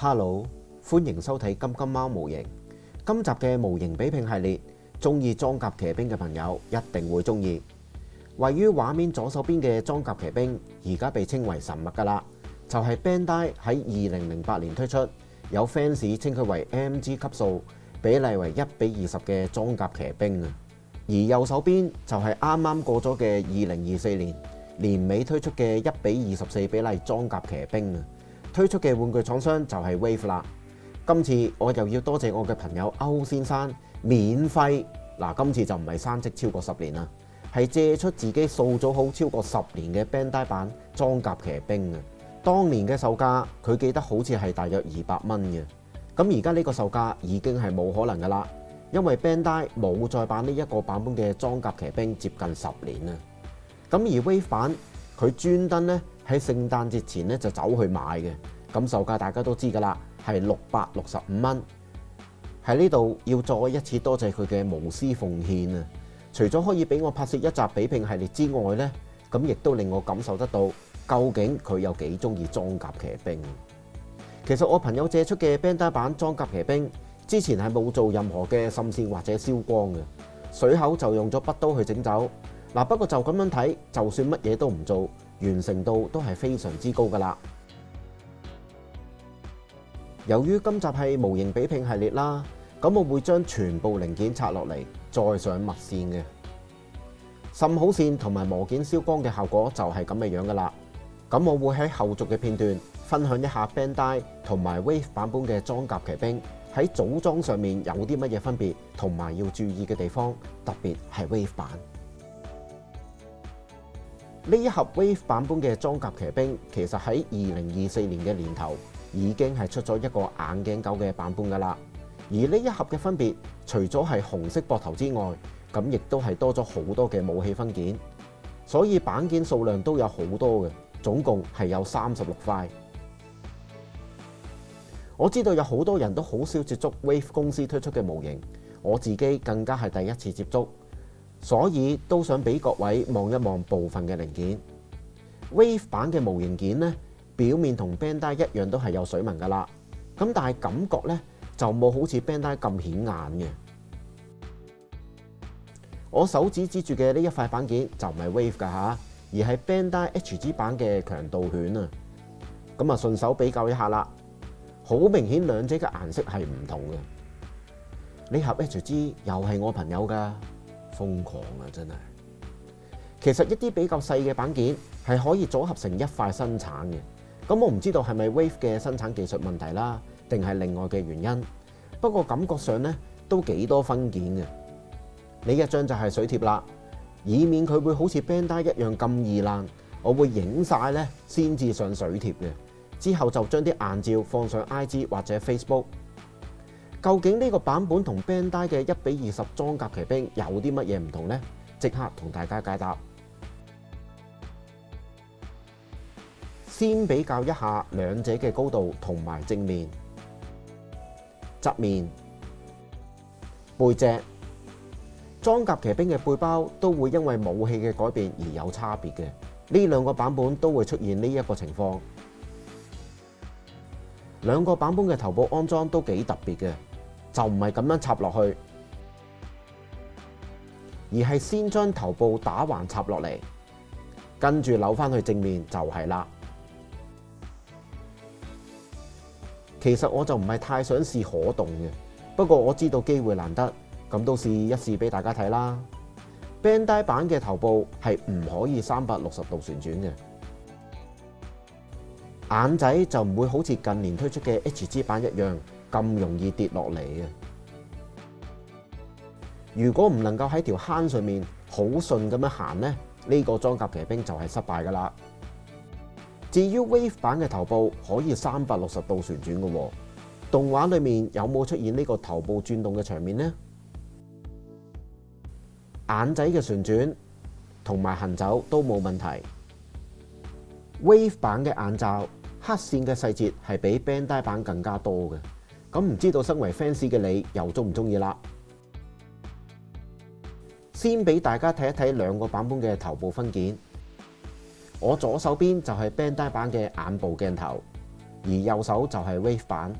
Hello，歡迎收睇金金貓模型。今集嘅模型比拼系列，中意裝甲騎兵嘅朋友一定會中意。位於畫面左手邊嘅裝甲騎兵，而家被稱為神物㗎啦，就係 Bandai 喺2008年推出，有 fans 稱佢為 MG 級數，比例為1:20嘅裝甲騎兵啊。而右手邊就係啱啱過咗嘅2024年年尾推出嘅1:24比例裝甲騎兵啊。推出嘅玩具廠商就係 Wave 啦。今次我又要多謝我嘅朋友歐先生免費嗱，今次就唔係生積超過10年啦，係借出自己掃咗好超過10年嘅 Bandai 版裝甲騎兵啊。當年嘅售價佢記得好似係大約200蚊嘅，咁而家呢個售價已經係冇可能噶啦，因為 Bandai 冇再版呢一個版本嘅裝甲騎兵接近10年啦。咁而 Wave 版佢專登呢喺聖誕節前呢就走去買嘅，咁售價大家都知噶啦，係665蚊。喺呢度要再一次多謝佢嘅無私奉獻啊！除咗可以俾我拍攝一集比拼系列之外呢，咁亦都令我感受得到究竟佢有幾中意裝甲騎兵。其實我朋友借出嘅 Bandai 版裝甲騎兵之前係冇做任何嘅滲線或者燒光嘅，水口就用咗筆刀去整走。嗱，不過就咁樣睇，就算乜嘢都唔做，完成度都係非常之高噶啦。由於今集係模型比拼系列啦，咁我會將全部零件拆落嚟，再上墨線嘅。滲好線同埋磨件燒光嘅效果就係咁嘅樣噶啦。咁我會喺後續嘅片段分享一下 Bandai 同埋 Wave 版本嘅裝甲騎兵喺組裝上面有啲乜嘢分別，同埋要注意嘅地方，特別係 Wave 版。呢一盒 Wave 版本嘅裝甲騎兵，其實喺2024年嘅年頭已經係出咗一個眼鏡狗嘅版本噶啦。而呢一盒嘅分別，除咗係紅色膊頭之外，咁亦都係多咗好多嘅武器分件，所以板件數量都有好多嘅，總共係有36塊。我知道有好多人都好少接觸 Wave 公司推出嘅模型，我自己更加係第一次接觸。所以都想俾各位望一望部分嘅零件。Wave 版嘅模型件呢，表面同 Bandai 一樣都係有水紋噶啦，咁但係感覺呢就冇好似 Bandai 咁顯眼嘅。我手指指住嘅呢一塊板件就唔係 Wave 噶吓，而係 Bandai HG 版嘅強盜犬啊。咁啊順手比較一下啦，好明顯兩者嘅顏色係唔同嘅。呢盒 HG 又係我朋友噶。瘋狂啊！真係，其實一啲比較細嘅板件係可以組合成一塊生產嘅。咁我唔知道係咪 Wave 嘅生產技術問題啦，定係另外嘅原因。不過感覺上呢都幾多分件嘅。呢一張就係水貼啦，以免佢會好似 Bandai 一樣咁易爛，我會影晒呢先至上水貼嘅。之後就將啲硬照放上 IG 或者 Facebook。究竟呢個版本同 Bandai 嘅1:20裝甲騎兵有啲乜嘢唔同呢？即刻同大家解答。先比較一下兩者嘅高度同埋正面、側面、背脊。裝甲騎兵嘅背包都會因為武器嘅改變而有差別嘅。呢兩個版本都會出現呢一個情況。兩個版本嘅頭部安裝都幾特別嘅。就唔係咁樣插落去，而係先將頭部打橫插落嚟，跟住扭翻去正面就係啦。其實我就唔係太想試可動嘅，不過我知道機會難得，咁都試一試俾大家睇啦。Bandai 版嘅頭部係唔可以360度旋轉嘅，眼仔就唔會好似近年推出嘅 HG 版一樣咁容易跌落嚟嘅。如果唔能夠喺條坑上面好順咁樣行呢，呢個裝甲騎兵就係失敗噶啦。至於 Wave 版嘅頭部可以360度旋轉嘅，動畫裏面有冇出現呢個頭部轉動嘅場面呢？眼仔嘅旋轉同埋行走都冇問題。Wave 版嘅眼罩黑線嘅細節係比 Bandai 版更加多嘅。咁唔知道身為 fans 嘅你又中唔中意啦？先俾大家睇一睇兩個版本嘅頭部分件。我左手邊就係 Bandai 版嘅眼部鏡頭，而右手就係 Wave 版。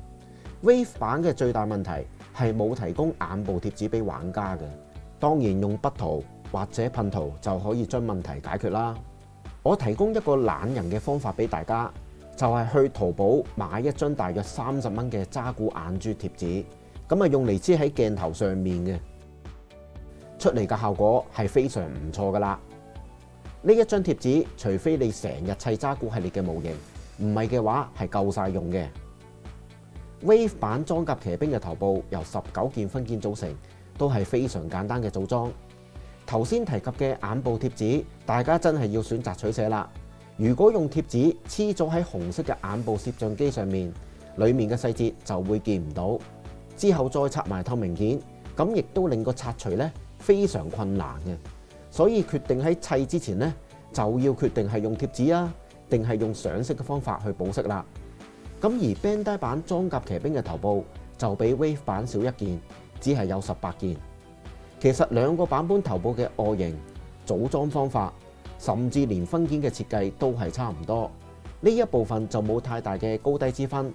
Wave 版嘅最大問題係冇提供眼部貼紙俾玩家嘅。當然用筆塗或者噴塗就可以將問題解決啦。我提供一個懶人嘅方法俾大家，就係去淘寶買一張大約30蚊嘅渣古眼珠貼紙，咁啊用嚟黐喺鏡頭上面嘅，出嚟嘅效果係非常唔錯噶啦。呢一張貼紙，除非你成日砌渣古系列嘅模型，唔係嘅話係夠晒用嘅。Wave 版裝甲騎兵嘅頭部由19件分件組成，都係非常簡單嘅組裝。頭先提及嘅眼部貼紙，大家真係要選擇取捨啦。如果用貼紙黐咗喺紅色嘅眼部攝像機上面，裡面嘅細節就會見唔到。之後再拆埋透明件，咁亦都令個拆除咧非常困難嘅。所以決定喺砌之前呢，就要決定係用貼紙啊，定係用上色嘅方法去補色啦。咁而 Bandai 版裝甲騎兵嘅頭部就比 Wave 版少一件，只係有18件。其實兩個版本頭部嘅外形、組裝方法，甚至連分件嘅設計都係差唔多。呢一部分就冇太大嘅高低之分。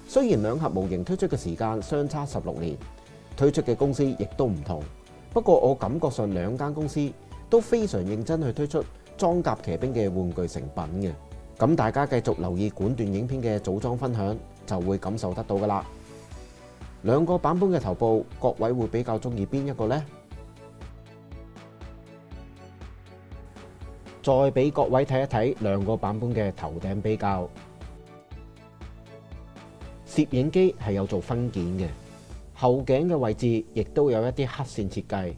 雖然兩盒模型推出嘅時間相差16年，推出嘅公司亦都唔同。不過我感覺上兩間公司都非常認真去推出裝甲騎兵嘅玩具成品嘅。咁大家繼續留意管段影片嘅組裝分享，就會感受得到噶啦。兩個版本嘅頭部，各位會比較中意邊一個呢？再俾各位睇一睇兩個版本嘅頭頂比較。攝影機係有做分件嘅，後頸嘅位置亦都有一啲黑線設計。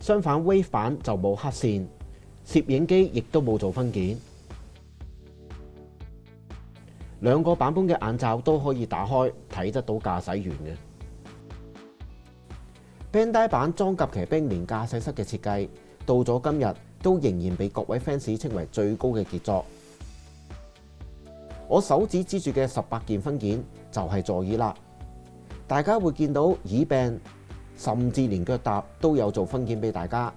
相反 Wave 版就冇黑線，攝影機亦都冇做分件。兩個版本嘅眼罩都可以打開，睇得到駕駛員嘅。Bandai 版裝甲騎兵連駕駛室嘅設計，到咗今日都仍然被各位 fans 稱為最高嘅傑作。我手指指住嘅18件分件就係座椅啦。大家會見到椅柄，甚至連腳踏都有做分件俾大家。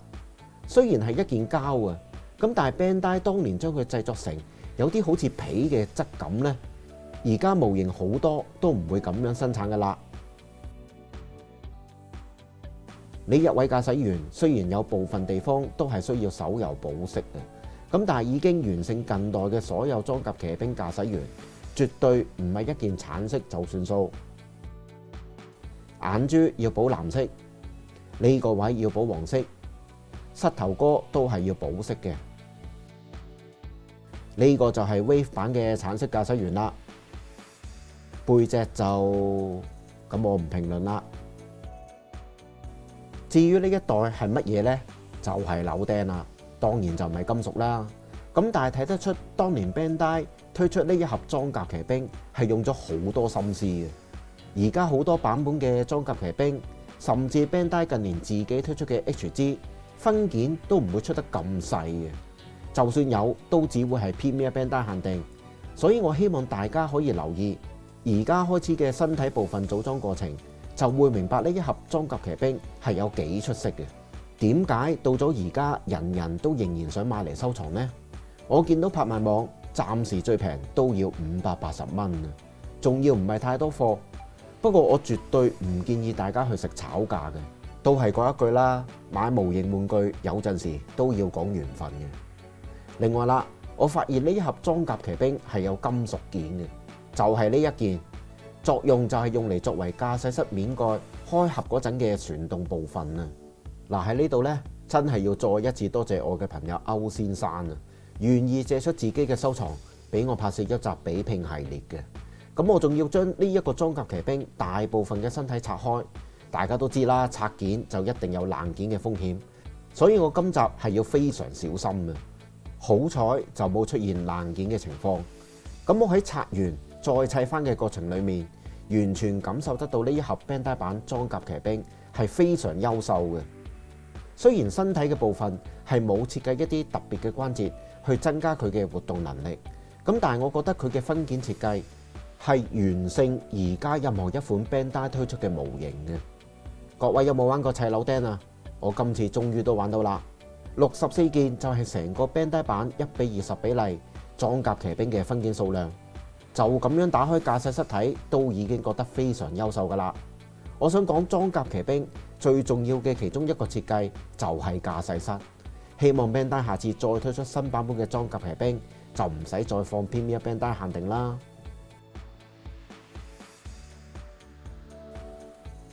雖然係一件膠啊，咁但係 Bandai 當年將佢製作成有啲好似皮嘅質感呢。而家模型好多都唔會咁樣生產噶啦。呢一位駕駛員雖然有部分地方都係需要手油保色嘅，咁但係已經完勝近代嘅所有裝甲騎兵駕駛員，絕對唔係一件橙色就算數。眼珠要補藍色，呢個位要補黃色，膝頭哥都係要補色嘅。呢個就係 Wave 版嘅橙色駕駛員啦。背脊就咁，我唔評論啦。至於呢一代係乜嘢呢？就係扭釘啦，當然就唔係金屬啦。咁但係睇得出當年 Bandai 推出呢一盒裝甲騎兵係用咗好多心思嘅。而家好多版本嘅裝甲騎兵，甚至 Bandai 近年自己推出嘅 HG 分件都唔會出得咁細嘅，就算有都只會係 Premier Bandai 限定。所以我希望大家可以留意而家開始嘅身體部分組裝過程，就會明白呢一盒裝甲騎兵係有幾出色嘅。點解到咗而家人人都仍然想買嚟收藏呢？我見到拍賣網暫時最平都要580蚊啊，仲要唔係太多貨。不過我絕對唔建議大家去食炒價嘅，都係嗰一句啦，買模型玩具有陣時都要講緣分嘅。另外啦，我發現呢一盒裝甲騎兵係有金屬件嘅。就係呢一件，作用就係用嚟作為駕駛室面蓋開合嗰陣嘅傳動部分啊！嗱，喺呢度呢，真係要再一次多謝我嘅朋友歐先生啊，願意借出自己嘅收藏俾我拍攝一集比拼系列嘅。咁我仲要將呢一個裝甲騎兵大部分嘅身體拆開，大家都知啦，拆件就一定有爛件嘅風險，所以我今集係要非常小心嘅。好彩就冇出現爛件嘅情況。咁我喺拆完再砌翻嘅過程裏面，完全感受得到呢一盒 Bandai 版裝甲騎兵係非常優秀嘅。雖然身體嘅部分係冇設計一啲特別嘅關節去增加佢嘅活動能力，咁但係我覺得佢嘅分件設計係完勝而家任何一款 Bandai 推出嘅模型嘅。各位有冇玩過砌扭釘啊？我今次終於都玩到啦！64件就係成個 Bandai 版1:20比例裝甲騎兵嘅分件數量。就咁樣打開駕駛室睇，都已經覺得非常優秀㗎啦。我想講裝甲騎兵最重要嘅其中一個設計就係駕駛室。希望 Bandai 下次再推出新版本嘅裝甲騎兵，就唔使再放 Premier Bandai 限定啦。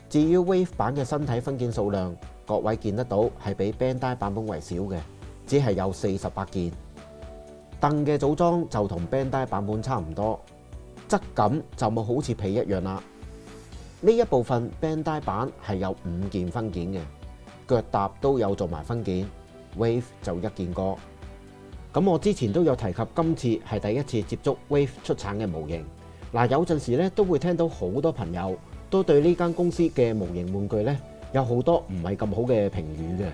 至於 Wave 版嘅身體分件數量，各位見得到係比 Bandai 版本為少嘅，只係有48件。凳嘅組裝就同 Bandai 版本差唔多，質感就冇好似皮一樣啦。呢一部分 Bandai 版係有5件分件嘅，腳踏都有做埋分件。Wave 就1件過。咁我之前都有提及，今次係第一次接觸 Wave 出產嘅模型。嗱，有陣時咧都會聽到好多朋友都對呢間公司嘅模型玩具咧有好多唔係咁好嘅評語嘅。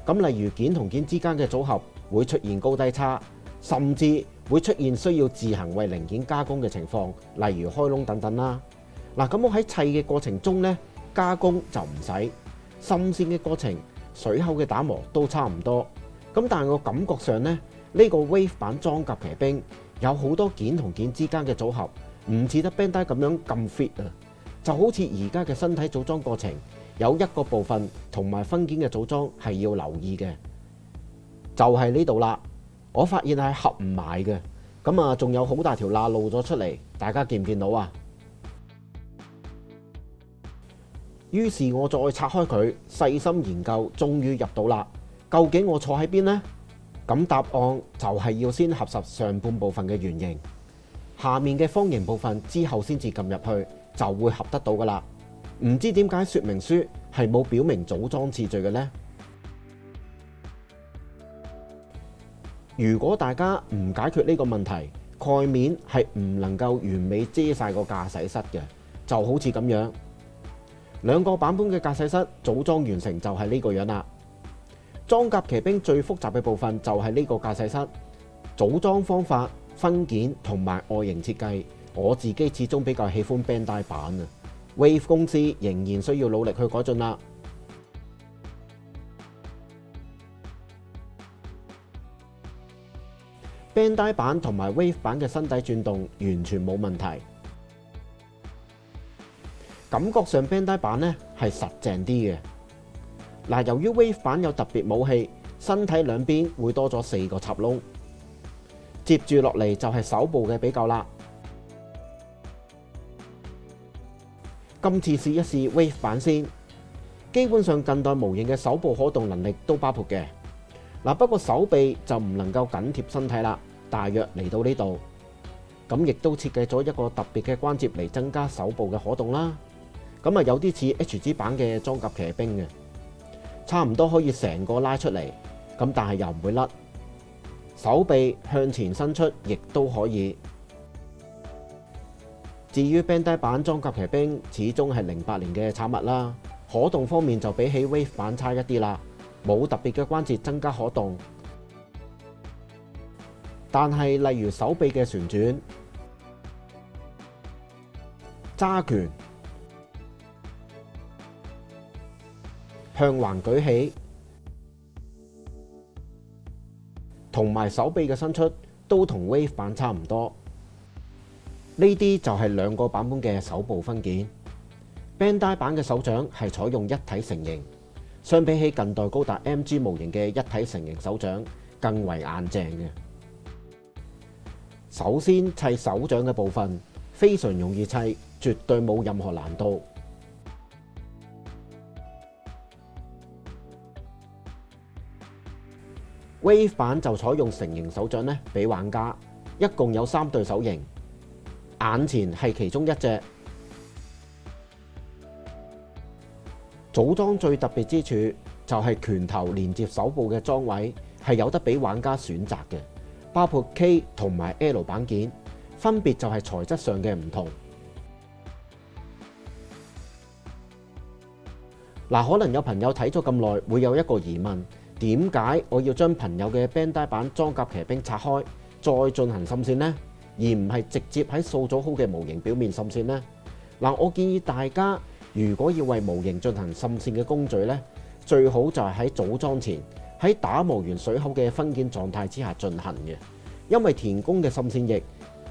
咁例如件同件之間嘅組合會出現高低差，甚至會出現需要自行為零件加工嘅情況，例如開窿等等啦。嗱，咁我喺砌嘅過程中咧，加工就唔使，滲線嘅過程、水口嘅打磨都差唔多。咁但係我感覺上咧，呢個 Wave 版裝甲騎兵有好多件同件之間嘅組合，唔似得 Bandai 咁樣咁 fit 啊！就好似而家嘅身體組裝過程，有一個部分同埋分件嘅組裝係要留意嘅，就係呢度啦。我發現係合唔埋嘅，咁啊仲有好大條罅露咗出嚟，大家見唔見到啊？於是我再拆開佢，細心研究，終於入到啦。究竟我錯喺邊呢？咁答案就係要先合實上半部分嘅圓形，下面嘅方形部分之後先至撳入去，就會合得到噶啦。唔知點解說明書係冇表明組裝次序嘅呢？如果大家唔解決呢個問題，蓋面係唔能夠完美遮晒個駕駛室嘅，就好似咁樣。兩個版本嘅駕駛室組裝完成就係呢個樣啦。裝甲騎兵最複雜嘅部分就係呢個駕駛室，組裝方法、分件同埋外形設計，我自己始終比較喜歡 Bandai 版啊。Wave 公司仍然需要努力去改進啦。Bandai 版同埋 Wave 版嘅身體轉動完全冇問題。感覺上 Bandai 版咧係實淨啲嘅。嗱，由於 Wave 版有特別武器，身體兩邊會多咗4個插窿。接住落嚟就係手部嘅比較啦。今次試一試 Wave 版先。基本上近代模型嘅手部可動能力都包括嘅。嗱，不過手臂就唔能夠緊貼身體啦，大約嚟到呢度。咁亦都設計咗一個特別嘅關節嚟增加手部嘅可動啦。咁啊有啲似 HG 版嘅裝甲騎兵嘅，差唔多可以成個拉出嚟，咁但係又唔會甩。手臂向前伸出亦都可以。至於 Bandai 版裝甲騎兵，始終係08年嘅產物啦，可動方面就比起 Wave 版差一啲啦，冇特別嘅關節增加可動。但係例如手臂嘅旋轉、揸拳、向橫舉起同埋手臂嘅伸出都同 Wave 版差唔多。呢啲就係兩個版本嘅手部分件。Bandai 版嘅手掌係採用一體成型，相比起近代高達 MG 模型嘅一體成型手掌更為硬淨嘅。首先砌手掌嘅部分非常容易砌，絕對冇任何難度。Wave 版就採用成型手掌咧，俾玩家一共有3對手型，眼前係其中一隻。組裝最特別之處就係拳頭連接手部嘅裝位係有得俾玩家選擇嘅，包括 K 同埋 L 版件，分別就係材質上嘅唔同。嗱，可能有朋友睇咗咁耐，會有一個疑問。點解我要將朋友嘅 Bandai 版裝甲騎兵拆開，再進行滲線呢？而唔係直接喺塑組好嘅模型表面滲線呢？嗱，我建議大家如果要為模型進行滲線嘅工序呢，最好就係喺組裝前喺打磨完水口嘅分件狀態之下進行嘅，因為填工嘅滲線液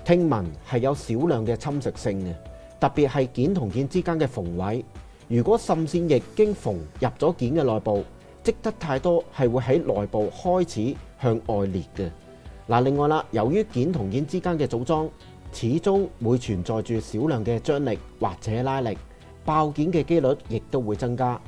聽聞係有少量嘅侵蝕性嘅，特別係件同件之間嘅縫位。如果滲線液經縫入咗件嘅內部，積得太多係會喺內部開始向外裂嘅。嗱，另外啦，由於件同件之間嘅組裝始終會存在住少量嘅張力或者拉力，爆件嘅機率亦都會增加。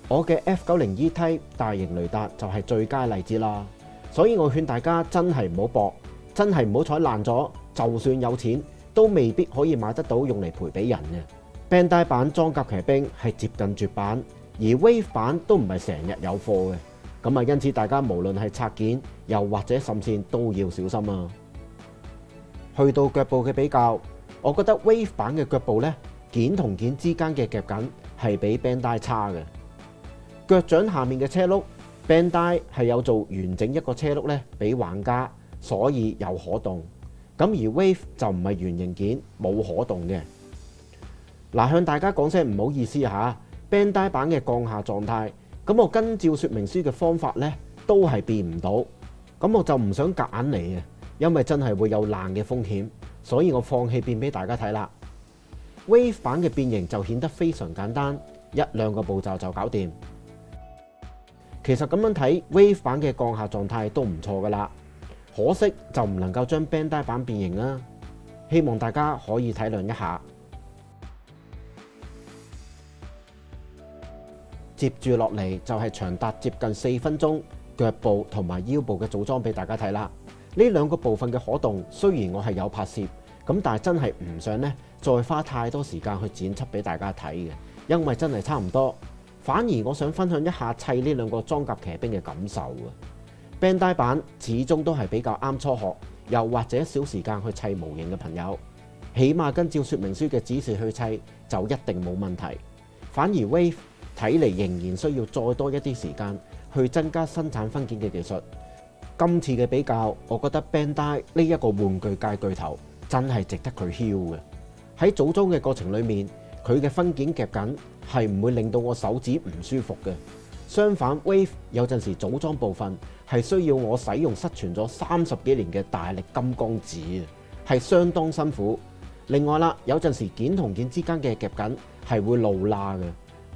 我嘅 F90E Type 大型雷達就係最佳例子啦。所以我勸大家真係唔好搏，真係唔好彩爛咗，就算有錢都未必可以買得到用嚟賠俾人嘅。Bandai 版裝甲騎兵係接近絕版，而 Wave 版都唔係成日有貨嘅。咁啊，因此大家無論係拆件又或者滲線都要小心啊。去到腳部嘅比較，我覺得 Wave 版嘅腳部呢，件同件之間嘅夾緊係比 Bandai 差嘅。腳掌下面嘅車轆 Bandai 係有做完整一個車轆呢俾玩家，所以有可動。咁而 Wave 就唔係圓形件，冇可動嘅。嗱，向大家講聲唔好意思嚇，Bandai 版嘅降下狀態，咁我跟照說明書嘅方法呢都係變唔到，咁我就唔想夾硬嚟嘅，因為真係會有爛嘅風險，所以我放棄變俾大家睇啦。Wave 版嘅變形就顯得非常簡單，一兩個步驟就搞掂。其實咁樣睇 Wave 版嘅降下狀態都唔錯噶啦，可惜就唔能夠將 Bandai 版變形啦。希望大家可以體諒一下。接住落嚟就係長達接近4分鐘腳部同埋腰部嘅組裝俾大家睇啦。呢兩個部分嘅可動雖然我係有拍攝，咁但係真係唔想呢再花太多時間去剪輯俾大家睇嘅，因為真係差唔多。反而我想分享一下砌呢兩個裝甲騎兵嘅感受啊。Bandai 版始終都係比較啱初學，又或者少時間去砌模型嘅朋友，起碼跟照說明書嘅指示去砌就一定冇問題。反而 Wave 睇嚟仍然需要再多一啲時間去增加生產分件嘅技術。今次嘅比較，我覺得 Bandai 呢一個玩具界巨頭真係值得佢囂嘅。喺組裝嘅過程裡面，佢嘅分件夾緊係唔會令到我手指唔舒服嘅。相反 Wave 有陣時組裝部分係需要我使用失傳咗30幾年嘅大力金剛指，係相當辛苦。另外啦，有陣時件同件之間嘅夾緊係會露罅嘅，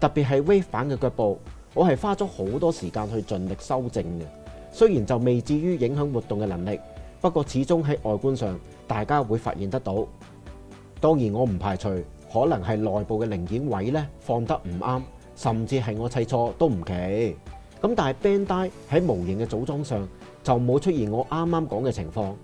特別係 Wave 版嘅腳部，我係花咗好多時間去盡力修正嘅。雖然就未至於影響活動嘅能力，不過始終喺外觀上大家會發現得到。當然我唔排除可能係內部嘅零件位呢放得唔啱，甚至係我砌錯都唔奇。咁但係 Bandai 喺模型嘅組裝上就冇出現我啱啱講嘅情況。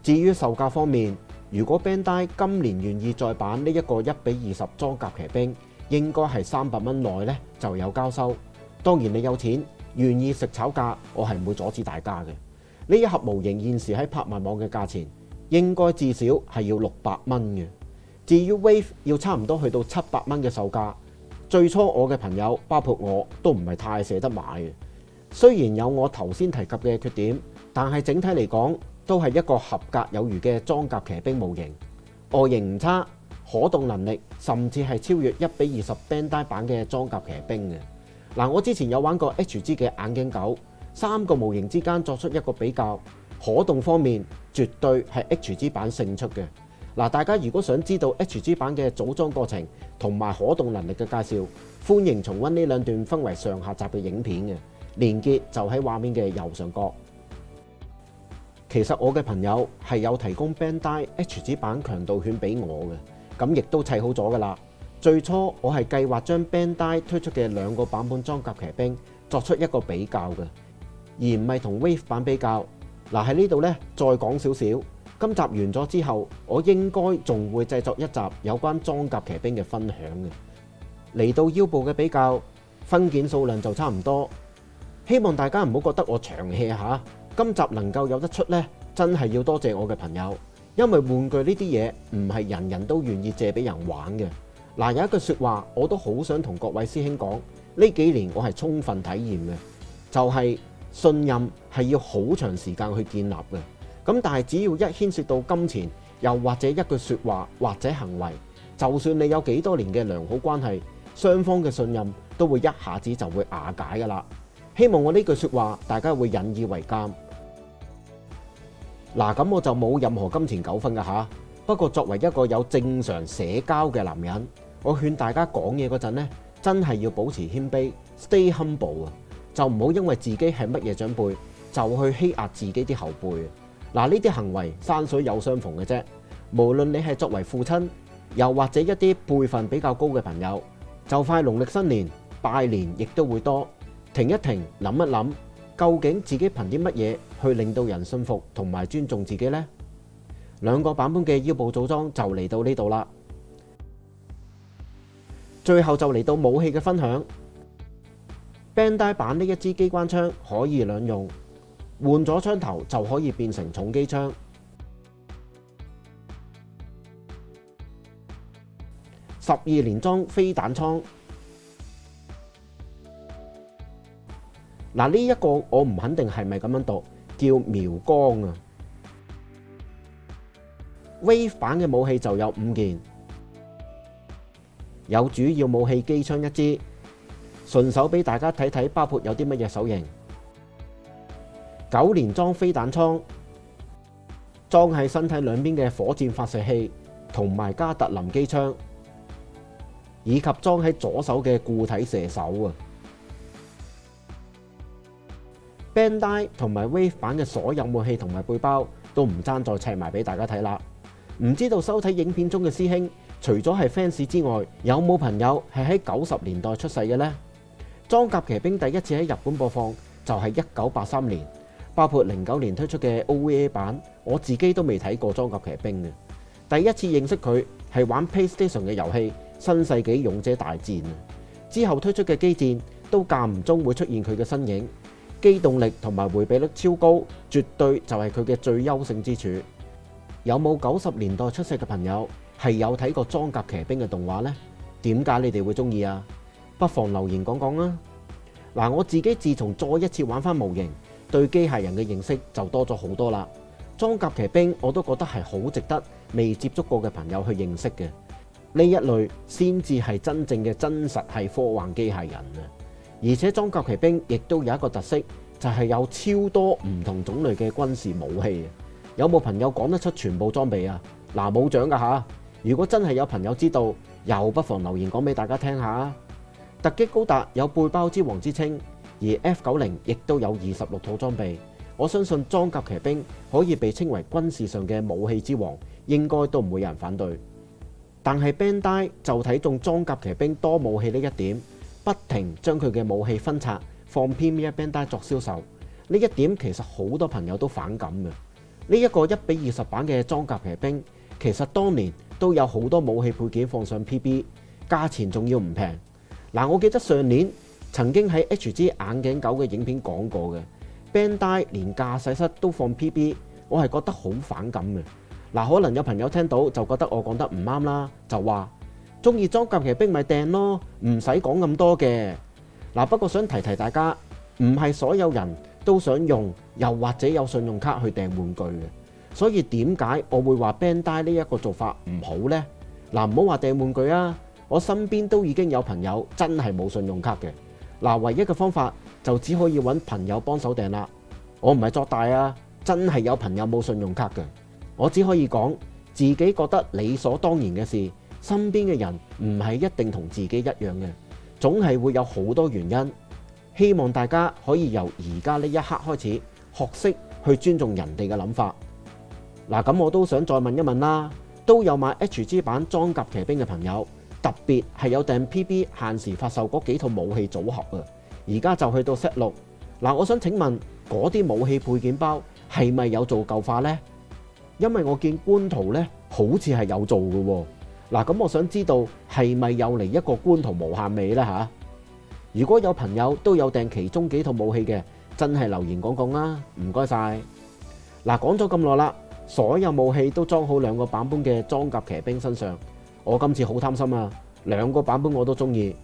至於售價方面，如果 Bandai 今年願意再版呢一個1:20裝甲騎兵，應該係300蚊內呢就有交收。當然你有錢願意食炒價，我係唔會阻止大家嘅。呢一盒模型現時喺拍賣網嘅價錢應該至少係要600蚊嘅。至於 Wave 要差唔多去到700蚊嘅售價，最初我嘅朋友包括我都唔係太捨得買嘅。雖然有我頭先提及嘅缺點，但係整體嚟講都係一個合格有餘嘅裝甲騎兵模型，外形唔差，可動能力甚至係超越1:20 Bandai 版嘅裝甲騎兵嘅。嗱，我之前有玩過 HG 嘅眼鏡狗，3個模型之間作出一個比較，可動方面絕對係 HG 版勝出嘅。嗱，大家如果想知道 HG 版嘅組裝過程同埋可動能力嘅介紹，歡迎重溫呢兩段分為上下集嘅影片嘅，連結就喺畫面嘅右上角。其實我嘅朋友係有提供 Bandai HG 版強度犬俾我嘅，咁亦都砌好咗噶啦。最初我係計劃將 Bandai 推出嘅2個版本裝甲騎兵作出一個比較嘅，而唔係同 Wave 版比較。嗱，喺呢度呢，再講少少。今集完咗之後，我應該仲會製作一集有關裝甲騎兵嘅分享嘅。嚟到腰部嘅比較，分件數量就差唔多。希望大家唔好覺得我長氣下。今集能夠有得出呢，真係要多謝我嘅朋友，因為玩具呢啲嘢唔係人人都願意借俾人玩嘅。嗱，有一句說話我都好想同各位師兄講，呢幾年我係充分體驗嘅，就係信任係要好長時間去建立嘅。咁但係只要一牽涉到金錢，又或者一句說話或者行為，就算你有幾多年嘅良好關係，雙方嘅信任都會一下子就會瓦解噶啦。希望我呢句說話大家會引以為鑑。嗱，咁我就冇任何金錢糾紛㗎吓。不過作為一個有正常社交嘅男人，我勸大家講嘢嗰陣呢，真係要保持謙卑 ，stay humble 啊，就唔好因為自己係乜嘢長輩就去欺壓自己啲後輩。嗱，呢啲行為山水有相逢嘅啫。無論你係作為父親，又或者一啲輩分比較高嘅朋友，就快農曆新年拜年亦都會多。停一停，諗一諗，究竟自己憑啲乜嘢去令到人信服同埋尊重自己呢？兩個版本嘅腰部組裝就嚟到呢度啦。最後就嚟到武器嘅分享。Bandai 版呢一支機關槍可以兩用，換咗槍頭就可以變成重機槍。12連裝飛彈倉。嗱，呢一個我唔肯定係咪咁樣讀，叫苗光啊。Wave 版嘅武器就有5件，有主要武器機槍1支，順手俾大家睇睇，包括有啲乜嘢手型。9連裝飛彈倉，裝喺身體兩邊嘅火箭發射器同埋加特林機槍，以及裝喺左手嘅固體射手啊。Bandai 同埋 Wave 版嘅所有武器同埋背包都唔爭再砌埋俾大家睇啦。唔知道收睇影片中嘅師兄，除咗係 fans 之外，有冇朋友係喺90年代出世嘅呢？裝甲騎兵第一次喺日本播放就係1983年，包括09年推出嘅 OVA 版，我自己都未睇過裝甲騎兵嘅。第一次認識佢係玩 PlayStation 嘅遊戲《新世紀勇者大戰》，之後推出嘅機戰都間唔中會出現佢嘅身影。機動力同埋迴避率超高，絕對就係佢嘅最優勝之處。有冇90年代出世嘅朋友係有睇過裝甲騎兵嘅動畫呢？點解你哋會中意啊？不妨留言講講啊！嗱，我自己自從再一次玩翻模型，對機械人嘅認識就多咗好多啦。裝甲騎兵我都覺得係好值得未接觸過嘅朋友去認識嘅。呢一類先至係真正嘅真實係科幻機械人啊！而且裝甲騎兵亦都有一個特色，就係有超多唔同種類嘅軍事武器。有冇朋友講得出全部裝備啊？嗱，冇獎噶吓！如果真係有朋友知道，又不妨留言講俾大家聽下。突擊高達有背包之王之稱，而 F90 亦都有26套裝備。我相信裝甲騎兵可以被稱為軍事上嘅武器之王，應該都唔會有人反對。但係 Bandai 就睇中裝甲騎兵多武器呢一點，不停將佢嘅武器分拆放 Premier Bandai 作銷售，呢一點其實好多朋友都反感嘅。呢一個1:20版嘅裝甲騎兵，其實當年都有好多武器配件放上 PB， 價錢仲要唔平。嗱，我記得上年曾經喺 HG 眼鏡狗嘅影片講過嘅 Bandai 連駕駛室都放 PB， 我係覺得好反感嘅。嗱，可能有朋友聽到就覺得我講得唔啱啦，就話中意裝甲騎兵咪掟咯，唔使講咁多嘅。嗱，不過想提提大家，唔係所有人都想用，又或者有信用卡去訂玩具嘅。所以點解我會話 Bandai 呢一個做法唔好呢？嗱，唔好話訂玩具啊，我身邊都已經有朋友真係冇信用卡嘅。嗱，唯一嘅方法就只可以揾朋友幫手訂啦。我唔係作大啊，真係有朋友冇信用卡嘅。我只可以講自己覺得理所當然嘅事，身邊嘅人唔係一定同自己一樣嘅，總係會有好多原因。希望大家可以由而家呢一刻開始學識去尊重人哋嘅諗法。嗱，咁我都想再問一問啦，都有買 HG 版裝甲騎兵嘅朋友，特別係有訂 PB 限時發售嗰幾套武器組合啊，而家就去到 Set 6。嗱，我想請問嗰啲武器配件包係咪有做舊化呢？因為我見官圖呢好似係有做嘅喎。嗱，咁我想知道係咪又嚟一個官圖無限美呢吓？如果有朋友都有訂其中幾套武器嘅，真係留言講講啦，唔該晒。嗱，講咗咁耐啦，所有武器都裝好2個版本嘅裝甲騎兵身上，我今次好貪心啊，2個版本我都中意。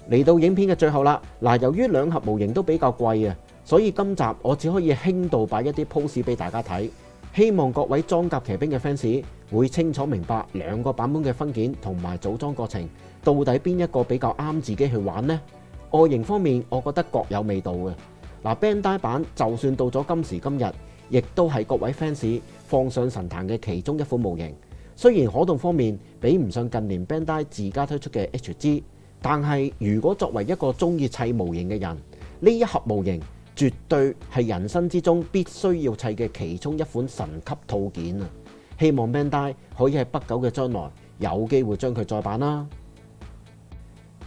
嚟到影片嘅最後啦，嗱，由於2盒模型都比較貴啊，所以今集我只可以輕度擺一啲 pose 俾大家睇。希望各位裝甲騎兵嘅 fans 會清楚明白2個版本嘅分件同埋組裝過程，到底邊一個比較啱自己去玩呢？外形方面，我覺得各有味道嘅。嗱，Bandai 版就算到咗今時今日，亦都係各位 fans 放上神壇嘅其中一款模型。雖然可動方面比唔上近年 Bandai 自家推出嘅 HG， 但係如果作為一個中意砌模型嘅人，呢一盒模型絕對係人生之中必須要砌嘅其中一款神級套件啊！希望 Bandai 可以喺不久嘅將來有機會將佢再版啦。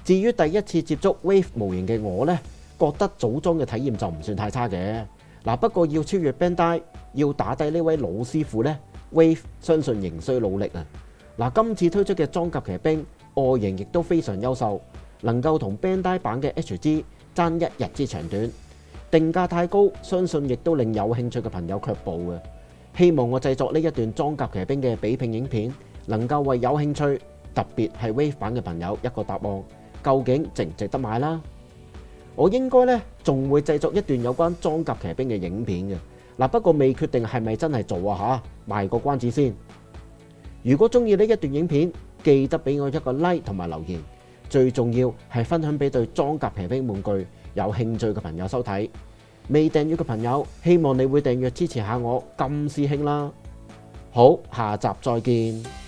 至於第一次接觸 Wave 模型嘅我呢，覺得組裝嘅體驗就唔算太差嘅。不過要超越 Bandai，要打低呢位老師傅呢，Wave 相信仍需努力啊！今次推出嘅裝甲騎兵外形亦都非常優秀，能夠同 Bandai 版嘅 HG 爭一日之長短。定價太高，相信亦都令有興趣嘅朋友卻步嘅。希望我製作呢一段裝甲騎兵嘅比拼影片，能夠為有興趣，特別係 Wave 版嘅朋友一個答案，究竟值唔值得買啦？我應該呢仲會製作一段有關裝甲騎兵嘅影片嘅。不過未決定係咪真係做啊嚇，賣個關子先。如果中意呢一段影片，記得俾我一個 like 同埋留言，最重要係分享俾對裝甲騎兵玩具有興趣嘅朋友收睇。未訂閱嘅朋友，希望你會訂閱支持下我金師兄啦。好，下集再見。